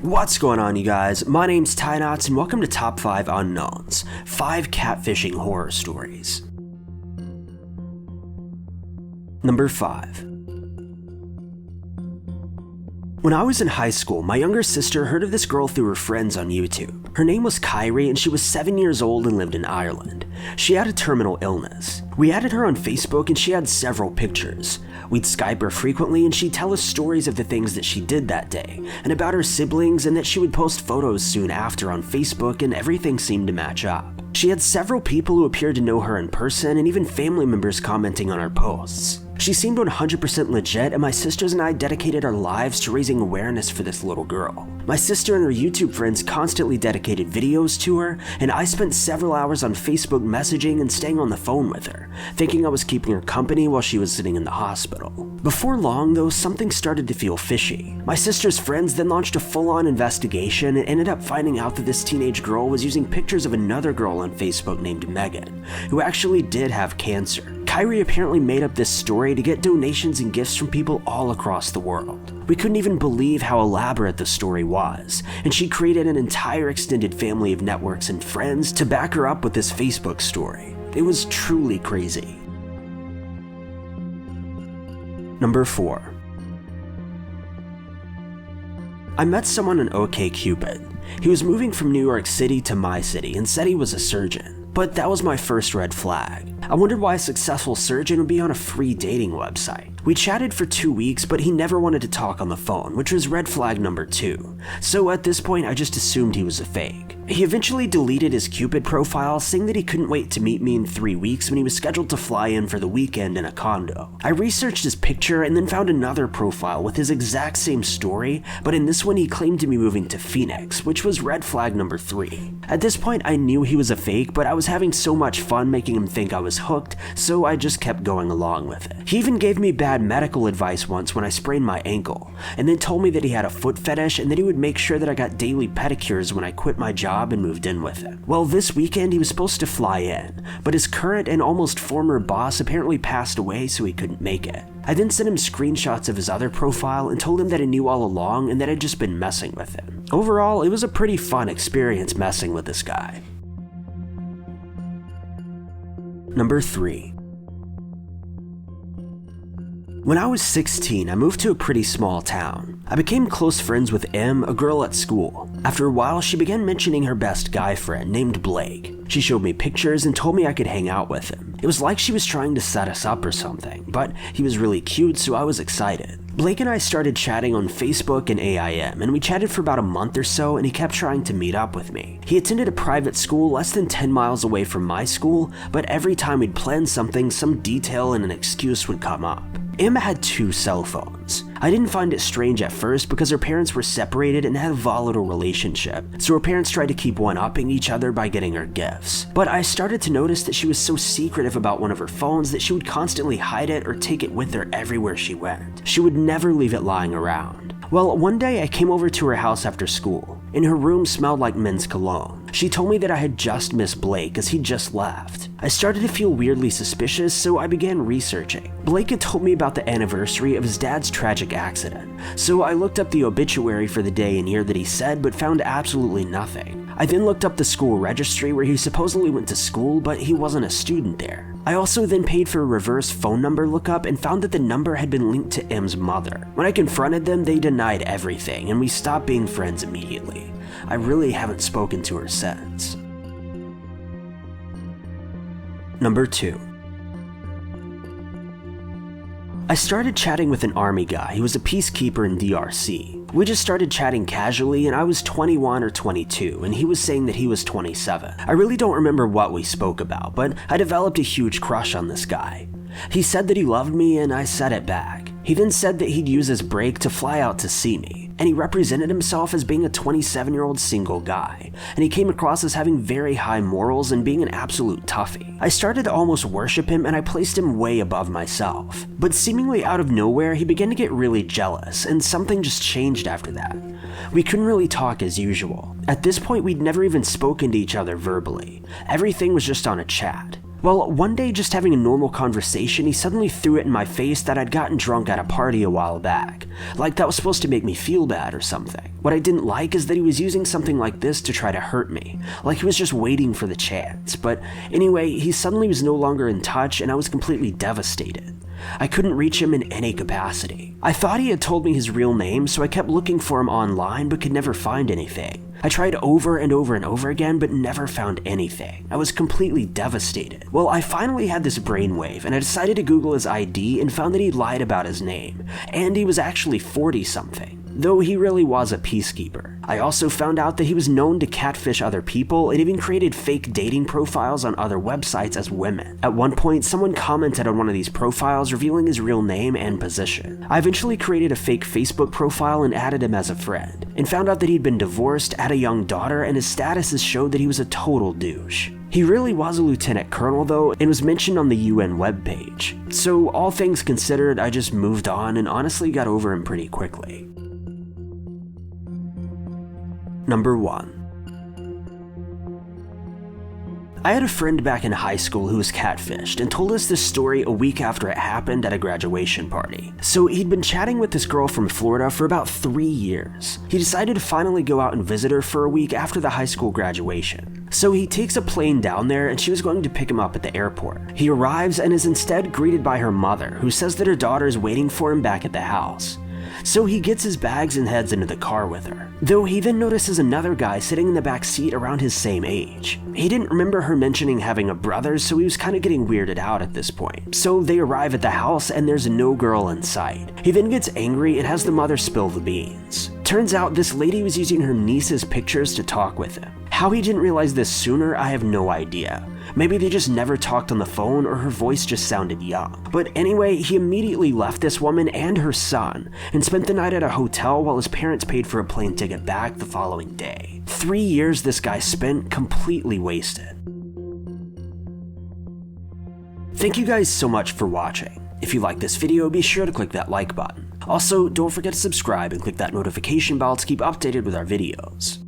What's going on, you guys? My name's Ty Knots and welcome to Top 5 Unknowns, 5 catfishing horror stories. Number 5. When I was in high school, my younger sister heard of this girl through her friends on YouTube. Her name was Kyrie and she was 7 years old and lived in Ireland. She had a terminal illness. We added her on Facebook and she had several pictures. We'd Skype her frequently and she'd tell us stories of the things that she did that day, and about her siblings, and that she would post photos soon after on Facebook, and everything seemed to match up. She had several people who appeared to know her in person, and even family members commenting on her posts. She seemed 100% legit, and my sisters and I dedicated our lives to raising awareness for this little girl. My sister and her YouTube friends constantly dedicated videos to her, and I spent several hours on Facebook messaging and staying on the phone with her, thinking I was keeping her company while she was sitting in the hospital. Before long, though, something started to feel fishy. My sister's friends then launched a full-on investigation and ended up finding out that this teenage girl was using pictures of another girl on Facebook named Megan, who actually did have cancer. Kyrie apparently made up this story to get donations and gifts from people all across the world. We couldn't even believe how elaborate the story was, and she created an entire extended family of networks and friends to back her up with this Facebook story. It was truly crazy. Number 4. I met someone on OkCupid. He was moving from New York City to my city and said he was a surgeon. But that was my first red flag. I wondered why a successful surgeon would be on a free dating website. We chatted for 2 weeks, but he never wanted to talk on the phone, which was red flag number 2. So at this point, I just assumed he was a fake. He eventually deleted his Cupid profile, saying that he couldn't wait to meet me in 3 weeks when he was scheduled to fly in for the weekend in a condo. I researched his picture and then found another profile with his exact same story, but in this one he claimed to be moving to Phoenix, which was red flag number 3. At this point, I knew he was a fake, but I was having so much fun making him think I was hooked, so I just kept going along with it. He even gave me bad medical advice once when I sprained my ankle, and then told me that he had a foot fetish and that he would make sure that I got daily pedicures when I quit my job and moved in with him. Well, this weekend he was supposed to fly in, but his current and almost former boss apparently passed away, so he couldn't make it. I then sent him screenshots of his other profile and told him that I knew all along and that I'd just been messing with him. Overall, it was a pretty fun experience messing with this guy. Number 3. When I was 16, I moved to a pretty small town. I became close friends with M, a girl at school. After a while, she began mentioning her best guy friend named Blake. She showed me pictures and told me I could hang out with him. It was like she was trying to set us up or something, but he was really cute, so I was excited. Blake and I started chatting on Facebook and AIM, and we chatted for about a month or so, and he kept trying to meet up with me. He attended a private school less than 10 miles away from my school, but every time we'd plan something, some detail and an excuse would come up. Emma had 2 cell phones. I didn't find it strange at first because her parents were separated and had a volatile relationship, so her parents tried to keep one-upping each other by getting her gifts. But I started to notice that she was so secretive about one of her phones that she would constantly hide it or take it with her everywhere she went. She would never leave it lying around. Well, one day I came over to her house after school, and her room smelled like men's cologne. She told me that I had just missed Blake as he'd just left. I started to feel weirdly suspicious, so I began researching. Blake had told me about the anniversary of his dad's tragic accident, so I looked up the obituary for the day and year that he said, but found absolutely nothing. I then looked up the school registry where he supposedly went to school, but he wasn't a student there. I also then paid for a reverse phone number lookup and found that the number had been linked to M's mother. When I confronted them, they denied everything, and we stopped being friends immediately. I really haven't spoken to her since. Number 2. I started chatting with an army guy who was a peacekeeper in DRC. We just started chatting casually, and I was 21 or 22, and he was saying that he was 27. I really don't remember what we spoke about, but I developed a huge crush on this guy. He said that he loved me, and I said it back. He then said that he'd use his break to fly out to see me, and he represented himself as being a 27-year-old single guy, and he came across as having very high morals and being an absolute toughie. I started to almost worship him, and I placed him way above myself. But seemingly out of nowhere, he began to get really jealous, and something just changed after that. We couldn't really talk as usual. At this point, we'd never even spoken to each other verbally. Everything was just on a chat. Well, one day just having a normal conversation, he suddenly threw it in my face that I'd gotten drunk at a party a while back. Like that was supposed to make me feel bad or something. What I didn't like is that he was using something like this to try to hurt me, like he was just waiting for the chance. But anyway, he suddenly was no longer in touch and I was completely devastated. I couldn't reach him in any capacity. I thought he had told me his real name, so I kept looking for him online but could never find anything. I tried over and over and over again but never found anything. I was completely devastated. Well, I finally had this brainwave and I decided to Google his ID and found that he lied about his name, and he was actually 40-something. Though he really was a peacekeeper. I also found out that he was known to catfish other people and even created fake dating profiles on other websites as women. At one point, someone commented on one of these profiles revealing his real name and position. I eventually created a fake Facebook profile and added him as a friend, and found out that he'd been divorced, had a young daughter, and his statuses showed that he was a total douche. He really was a lieutenant colonel though, and was mentioned on the UN webpage. So all things considered, I just moved on and honestly got over him pretty quickly. Number 1. I had a friend back in high school who was catfished and told us this story a week after it happened at a graduation party. So he'd been chatting with this girl from Florida for about 3 years. He decided to finally go out and visit her for a week after the high school graduation. So he takes a plane down there and she was going to pick him up at the airport. He arrives and is instead greeted by her mother, who says that her daughter is waiting for him back at the house. So he gets his bags and heads into the car with her, though he then notices another guy sitting in the back seat around his same age. He didn't remember her mentioning having a brother, so he was kind of getting weirded out at this point. So they arrive at the house and there's no girl in sight. He then gets angry and has the mother spill the beans. Turns out this lady was using her niece's pictures to talk with him. How he didn't realize this sooner, I have no idea. Maybe they just never talked on the phone or her voice just sounded young. But anyway, he immediately left this woman and her son and spent the night at a hotel while his parents paid for a plane ticket back the following day. 3 years this guy spent completely wasted. Thank you guys so much for watching. If you like this video, be sure to click that like button. Also, don't forget to subscribe and click that notification bell to keep updated with our videos.